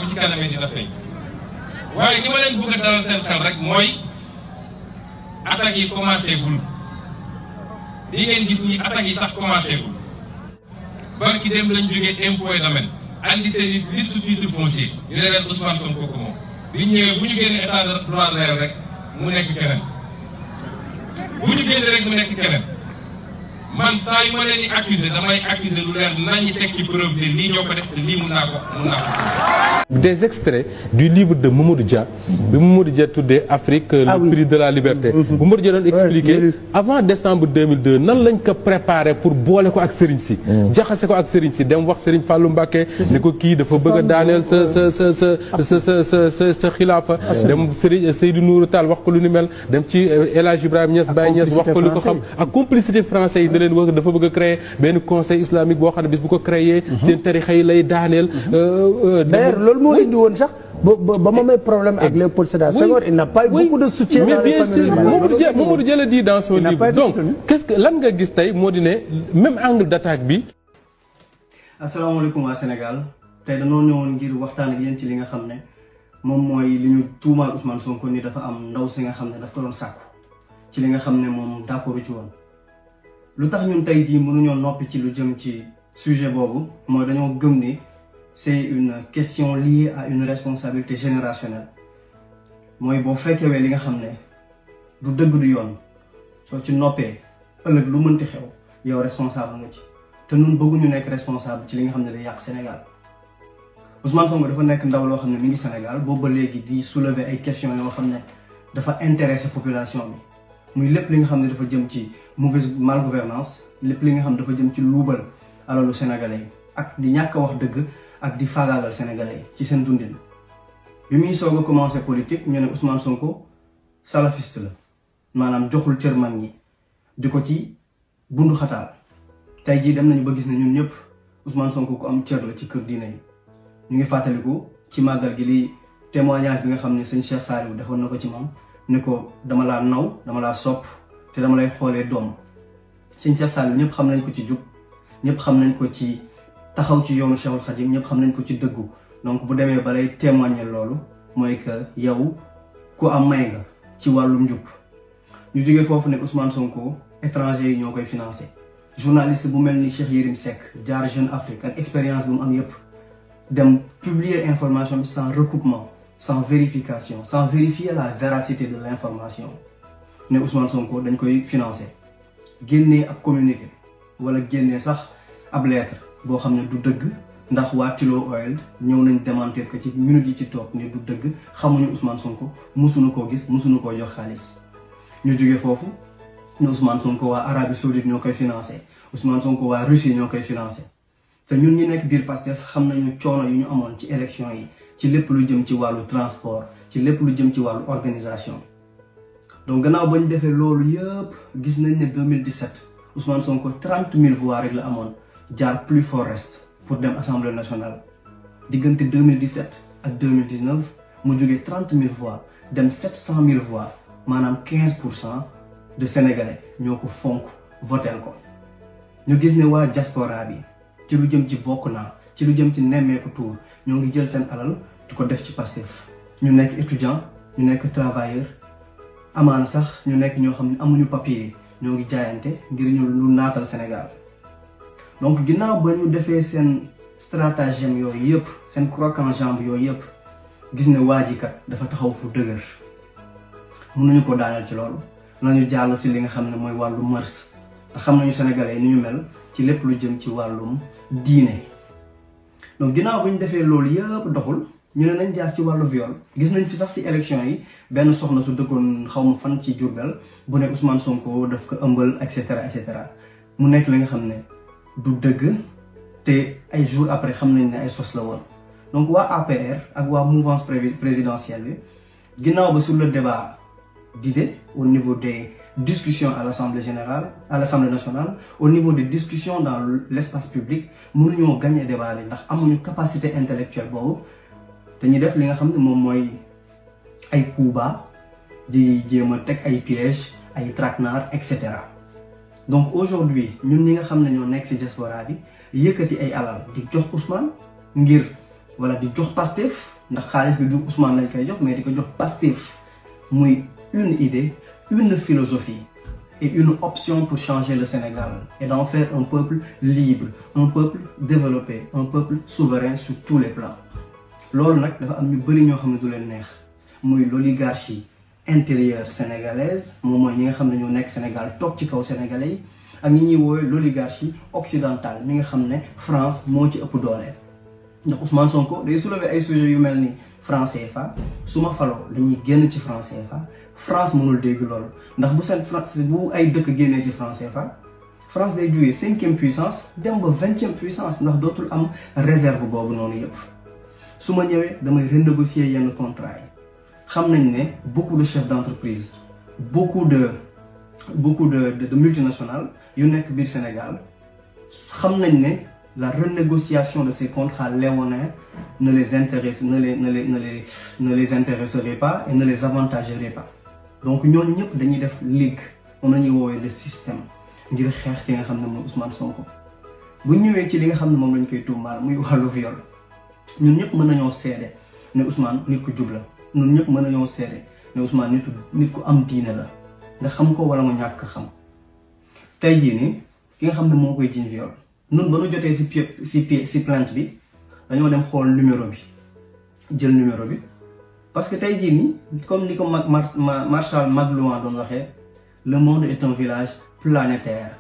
ci kanamee dina feeñ waaye li ma leen bëgg a dalal seen xel rek mooy attaques yi commencé gul li ngeen gis nii attaques yi sax commencé gul barki dem lañ jógee impôt et domaine andi seen i liste titre foncier ñu ne leen Ousmane Sonko ko moom bi ñu ñëwee bu ñu génnee état de droit réel rek mu nekk keneen bu ñu génnee rek mu nekk keneen man saa yu ma leen di accuser damay accuser lu leer nañu teg ci preuve de lii ñoo ko def te lii mun naa ko. Des extraits du livre de Mamadou Dia bi Mamadou Dia tuddee Afrique le prix de la liberté. Mamadou Dia doon expliquer avant décembre 2002 nan lañ ko préparé pour boole ko ak Serigne si. jaxase ko ak Serigne si dem wax Serigne Fallou Mbacké ne ko kii dafa bëgg a daaneel sa xilaafa. dem Serigne Seydou Nourou Tall wax ko lu ni mel dem ci El Hadj Ibrahima Niass Baye Niass wax ko lu ko xam ak complicité français yi. leen wax dafa bëgg a créer benn conseil islamique boo xam ne bis bu ko créer seen tarixa yi lay daaneel. d'ailleurs loolu moo indi woon sax ba ma may problème ak Léopold Sédar Senghor il n'a pas eu beaucoup de soutien. mais bien sûr Mamadou Dia le dit dans son livre donc qu'est-ce que lan nga gis tey moo di ne même angle d'attaque bi. asalaamaaleykum waa Sénégal tey dañoo ñëwoon ngir waxtaan ak yéen ci li nga xam ne moom mooy li ñu tuumaal Ousmane Sonko ni dafa am ndaw si nga xam ne daf ko doon sàkku ci li nga xam ne moom d'accord ci woon. lu tax ñun tey jii mënuñoo noppi ci lu jëm ci sujet boobu mooy dañoo gëm ni c'est une question liée à une responsabilité générationnelle mooy boo fekkewee li nga xam ne du dëgg du yoon soo ci noppee ëllëg lu mënti xew yow responsable nga ci te ñun bëgguñu nekk responsable ci li nga xam ne day yàq Sénégal Ousmane Sonko dafa nekk ndaw loo xam ne mi ngi Sénégal boobu ba léegi di soulever ay questions yoo xam ne dafa intéresser population bi muy lépp li nga xam ne dafa jëm ci mauvaise malgouvernance lépp li nga xam ne dafa jëm ci luubal alalu sénégalais ak di ñàkk a wax dëgg ak di faagaagal sénégalais ci seen dundin bi muy soog a commencé politique ñu ne Ousmane Sonko salafiste la maanaam joxul cër mag ñi di ko ci bundu xataal tey jii dem nañu ba gis ne ñun ñëpp Ousmane Sonko ku am cër la ci kër diine yi ñu ngi fàttaliku ci màggal gi li témoignage bi nga xam ne sëñ Cheikh Saliou defoon na ko ci moom ne ko dama laa naw dama laa sopp te dama lay xoolee doom sëñ Cheikh Saliou ñëpp xam nañ ko ci jub ñëpp xam nañ ko ci taxaw ci yoonu Cheikhul Khadim ñëpp xam nañ ko ci dëggu donc bu demee ba lay témoigner loolu mooy que yow ku am may nga ci wàllum njub ñu jógee foofu ne Ousmane Sonko étranger yi ñoo koy financé journaliste bu mel ni Cheikh Yérim Seck jaar Jeune Afrique ak expérience bu mu am yëpp dem publier information bi sans recoupement sans vérification sans vérifier la véracité de l'information ne Ousmane Sonko dañ koy financé génnee ab communiqué wala génnee sax ab lettre boo xam ne du dëgg ndax waa Tullow Oil ñëw nañ démentir que ci minute yi ci toog ne du dëgg xamuñu Ousmane Sonko musuñu koo gis musuñu koo jox xaalis ñu jógee foofu ne Ousmane Sonko waa Arabie Saoudite ñoo koy financé Ousmane Sonko waa Russie ñoo koy financé te ñun ñi nekk biir Pastef xam nañu coono yu ñu amoon ci élection yi ci lépp lu jëm ci wàllu transport ci lépp lu jëm ci wàllu organisation donc gannaaw ba ñu defee loolu yëpp gis nañ ne 2017 Ousmane Sonko 30 000 voix rek la amoon jaar plus fort reste pour dem assemblée nationale diggante 2017 ak 2019 mu jógee 30 000 voix dem 700 000 voix maanaam 15% de sénégalais ñoo ko fonk votel ko ñu gis ne waa diaspora bi ci lu jëm ci bokk naa ci lu jëm ci nemmeeku tour ñoo ngi jël seen alal di ko def ci Pastef ñu nekk étudiant ñu nekk travailleur amaana sax ñu nekk ñoo xam ne amuñu papier ñoo ngi jaayante ngir ñu lu naatal Sénégal donc ginnaaw ba ñu defee seen stratagème yooyu yëpp seen croc en jambe yooyu yëpp gis ne waa ji kat dafa taxaw fu dëgër mënuñu ko daaneel ci loolu nañu jàll si li nga xam ne mooy wàllu mœurs te xam nañu sénégalais ni ñu mel ci lépp lu jëm ci wàllum diine donc ginnaaw bu ñu defee loolu yëpp doxul ñu ne nañ jaar ci wàllu viol gis nañ fi sax si élection yi benn soxna su dëkkoon xaw ma fan ci Diourbel bu ne Ousmane Sonko daf ko ëmbal et cetera mu nekk li nga xam ne du dëgg te ay jours après xam nañ ne ay sos la woon donc waa APR ak waa mouvance présidentielle bi ginnaaw ba sur le débat d'idées au niveau des discussions à l'Assemblée générale à l'Assemblée nationale au niveau des discussions dans l'espace public mënuñoo gagner débat bi ndax amuñu capacité intellectuelle boobu dañuy def li nga xam ne moom mooy ay coups bas di jéem a teg ay pièges ay traquenards et cetera donc aujourd'hui ñun ñi nga xam ne ñoo nekk ci diaspora bi yëkkati ay alal di jox Ousmane ngir wala di jox Pastef ndax xaalis bi du Ousmane lañ koy jox mais di ko jox Pastef muy une idée, une philosophie et une option pour changer le Sénégal et d'en faire un peuple libre, un peuple développé, un peuple souverain sur tous les plans. loolu nag dafa am ñu bëri ñoo xam ne du leen neex muy l'oligarchie intérieure sénégalaise moom mooy ñi nga xam ne ñoo nekk Sénégal toog ci kaw sénégalais yi ak ñi ñuy woowee l'oligarchie occidentale mi nga xam ne France moo ci ëpp doole. ndax Ousmane Sonko day soulever ay sujets yu mel ni franc CFA su ma faloo dañuy génn ci franc CFA France mënul dégg loolu ndax bu seen France bu ay dëkk génnee ci franc CFA France day jugee 5e puissance dem ba 20e puissance ndax dootul am réserve boobu noonu yëpp. su ma ñëwee damay renégocier yenn contrat yi xam nañ ne beaucoup de chefs d'entreprise beaucoup de multinationales yu nekk biir Sénégal xam nañ ne la renégociation de ces contrats léonins ne les intéresserait pas et ne les avantagerait pas donc ñooñu ñëpp dañuy def ligue moom la ñuy woowee le système ngir xeex ki nga xam ne mooy Ousmane Sonko. bu ñëwee ci li nga xam ne moom lañ koy tuumaal muy wàllu viol ñun ñëpp mën nañoo seede ne Ousmane nit ku jub la ñun ñëpp mën nañoo seede ne Ousmane nit ku am diine la nga xam ko wala nga ñàkk xam tey jii nii ki nga xam ne moo koy jiiñ viol ñun ba nu jotee si plainte bi dañoo dem xool numéro bi jël numéro bi parce que tey jii nii comme ni ko Marshall McLuhan doon waxee le monde est un village planétaire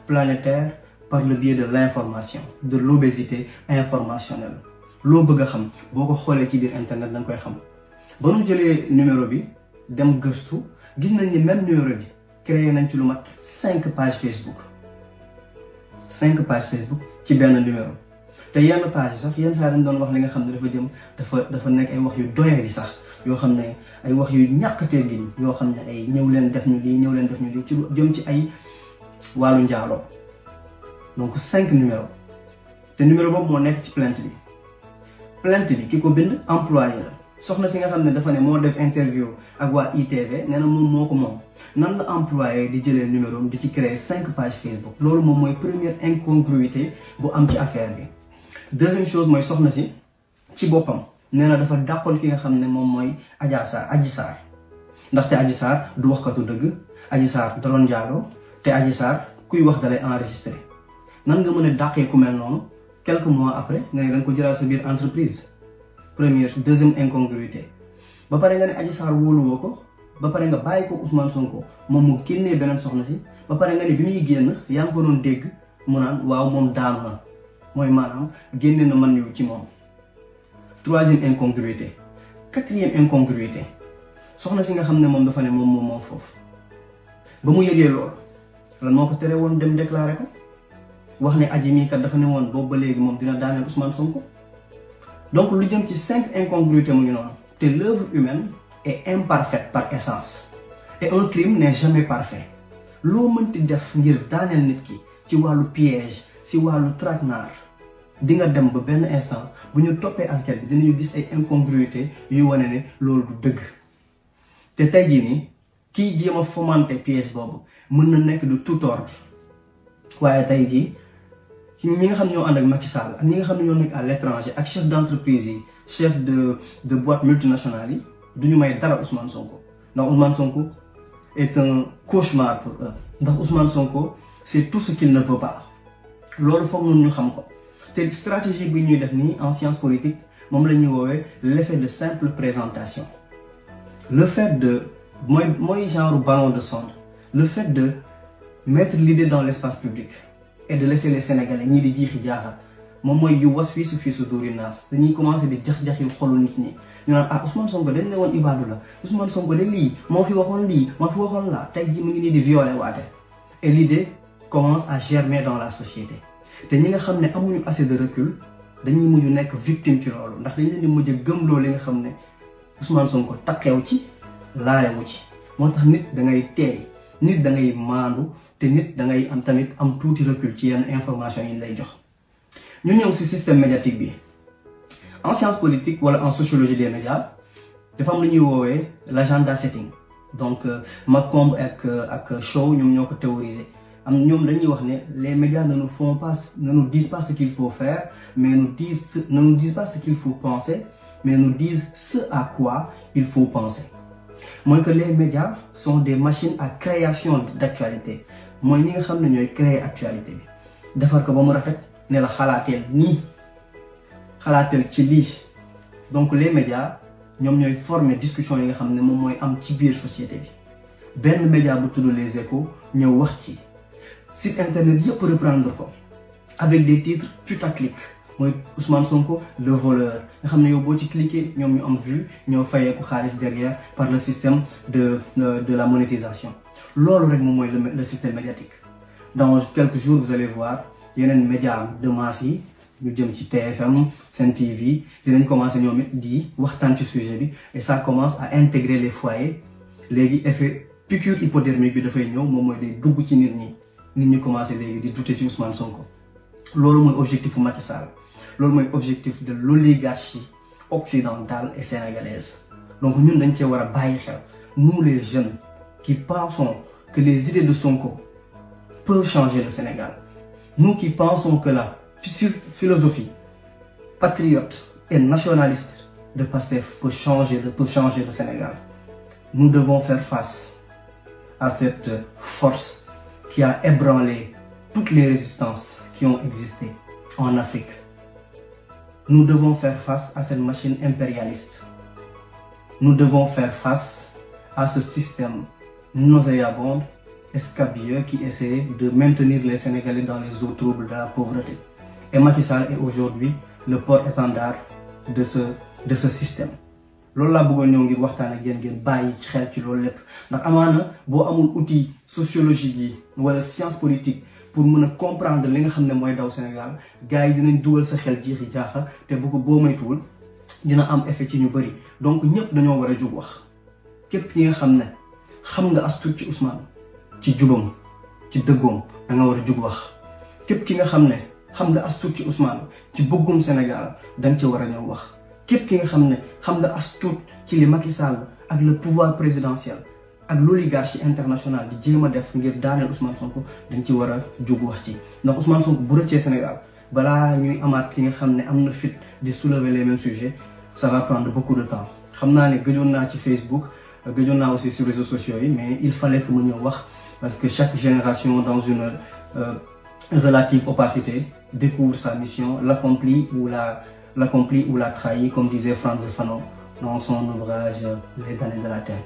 par le biais de l'information de l'obésité informationnelle loo bëgg a xam boo ko xoolee ci biir internet da nga koy xam ba nu jëlee numéro bi dem gëstu gis nañ ni même numéro bi créé nañ ci lu mat 5 pages Facebook ci benn numéro te yenn page yi sax yenn saa dañ doon wax li nga xam ne dafa nekk ay wax yu doyadi sax yoo xam ne ay wax yu ñàkk teggin yoo xam ne ay ñëw leen def ñu lii ci lu jëm ci ay wàllu njaaloo donc 5 numéro te numéro boobu moo nekk ci plainte bi ki ko bind employé la soxna si nga xam ne dafa ne moo def interview ak waa ITV nee na moom moo ko moom nan la employé di jëlee numéro di ci créer 5 pages Facebook loolu moom mooy première incongruité bu am ci affaire bi. deuxième chose mooy soxna si ci boppam nee na dafa dàqoon ki nga xam ne moom mooy Adji Sarr ndaxte Adji Sarr du waxkatu dëgg Adji Sarr da doon njaaloo te Adji Sarr kuy wax dalay enregistré nan nga mën a dàqee ku mel noonu quelques mois après nga ne da nga ko jëlaat sa biir entreprise. deuxième incongruité ba pare nga ne Adji Sarr wóoluwoo ko ba pare nga bàyyi ko Ousmane Sonko moom mu génnee beneen soxna si ba pare nga ne bi muy génn yaa ngi ko doon dégg mu naan waaw moom daanu na mooy maanaam génne na man yu ci moom. troisième incongruité. quatrième incongruité soxna si nga xam ne moom dafa ne moom foofu ba mu yëgee loolu lan moo ko tere woon dem déclarer ko wax ne aji mii kat dafa ne woon boobu ba léegi moom dina daaneel Ousmane Sonko. donc lu jëm ci 5 incongruités mu ngi noonu te l'œuvre humaine est imparfaite par essence et un crime n'est jamais parfait loo mënti def ngir daaneel nit ki ci wàllu piège ci wàllu traquenard di nga dem ba benn instant bu ñu toppee enquête bi dinañu gis ay incongruités yuy wane ne loolu du dëgg te tey jii nii kiy jéem a fomenter piège boobu mën na nekk de tout ordre waaye tey jii ñi nga xam ne ñoo ànd ak Macky Sall ak ñi nga xam ne ñoo nekk à l'étranger ak chef d'entreprise yi chef de boîte multinationale yi du ñu may dara Ousmane Sonko ndax Ousmane Sonko est un cauchemar pour eux ndax Ousmane Sonko c'est tout ce qu'il ne veut pas loolu foog ñun ñu xam ko te stratégie bi ñuy def nii en science politique moom la ñuy woowee l'effet de simple présentation le fait de mooy genre ballon de sonde le fait de mettre l'idée dans l'espace public et de laisser les Sénégalais ñii di jiixi jaaxal moom mooy yu was fii su dóori naas dañuy commencer di jax-jaxil xolu nit ñi ñu naan Ousmane Sonko dañ ne woon ibaadu la Ousmane Sonko de lii moo fi waxoon lii moo fi waxoon laa tey ji mu ngi nii di violer waate et l'idée commence à germer dans la société te ñi nga xam ne amuñu assez de recul dañuy mujj nekk victime ci loolu ndax dañ leen di mujj gëmloo li nga xam ne Ousmane Sonko takkeew ci laalewu ci moo tax nit da ngay teey nit da ngay maandu te nit da ngay am tamit am tuuti recul ci yenn information yi lay jox ñu ñëw ci système médiatique bi en science politique wala en sociologie des médias dafa am lu ñuy woowee l'agenda setting donc Macomb ak Shaw ñoom ñoo ko théorisé ñoom dañuy wax ne les médias ne nous disent pas ce qu'il faut faire, mais ne nous disent pas ce qu'il faut penser, mais nous disent ce à quoi il faut penser. Mooy que les médias sont des machines à création d'actualité. Mooy ñi nga xam ne ñooy créer actualité bi defar ko ba mu rafet ne la xalaateel nii xalaateel ci lii. Donc les médias ñoom ñooy former discussion yi nga xam ne moom mooy am ci biir société bi benn média bu tudd les échos ñëw wax ci site internet yëpp reprendre ko avec des titres putaclic mooy Ousmane Sonko le voleur nga xam ne yow boo ci cliquer ñoom ñu am vue ñoo fayeeku xaalis derrière par le système de la monétisation. Loolu rek moom mooy le système médiatique. Dans quelques jours vous allez voir yeneen médias de masse yi ñu jëm ci TFM Sen TV dinañ commencer ñoom it di waxtaan ci sujet bi et ça commence à intégrer les foyers léegi effet piqûre hypodermique bi dafay ñëw moom mooy day dugg ci nit ñi commencer léegi di douter ci Ousmane Sonko. Loolu mooy objectif bu Macky Sall loolu mooy objectif de l'oligarchie occidentale et sénégalaise. Donc ñun dañ cee war a bàyyi xel nous les jeunes qui pensons que les idées de Sonko peuvent changer le Sénégal, nous qui pensons que la philosophie patriote et nationaliste de Pastef peut changer le Sénégal. Nous devons faire face à cette force qui a ébranlé toutes les résistances qui ont existé en Afrique. Nous devons faire face à cette machine impérialiste. Nous devons faire face à ce système nauséabond, escabieux qui essaie de maintenir les Sénégalais dans les eaux troubles de la pauvreté. Et Macky Sall est aujourd'hui le porte-étendard de ce système. Loolu laa bëggoon ñëw ngir waxtaan ak yéen ngeen bàyyi xel ci loolu lépp ndax amaana boo amul outil sociologique yi wala science politique pour mën a comprendre li nga xam ne mooy daw Sénégal gars yi dinañ dugal sa xel jiixi jaaxa te bu ko boo moytuwul dina am effet ci ñu bëri. Donc ñëpp dañoo war a jug wax képp ki nga xam ne xam nga as tuut ci Ousmane ci jubam ci dëggoom da nga war a jug wax képp ki nga xam ne xam nga as tuut ci Ousmane ci bëggum Sénégal da nga ci war a ñëw wax képp ki nga xam ne xam nga as tuut ci li Macky Sall ak le pouvoir présidentiel ak l'oligarchie internationale di jéem a def ngir daaneel Ousmane Sonko dañ ci war a jug wax ci ndax Ousmane Sonko bu rëccee Sénégal balaa ñuy amaat ki nga xam ne am na fit di soulever les mêmes sujets ça va prendre beaucoup de temps. Xam naa ne gëjoon naa ci Facebook gëjoon naa aussi sur réseaux sociaux yi mais il fallait que mu ñëw wax parce que chaque génération dans une relative opacité découvre sa mission, l'accomplit ou la trahit, comme disait Frantz Fanon dans son ouvrage Les damnés de la terre.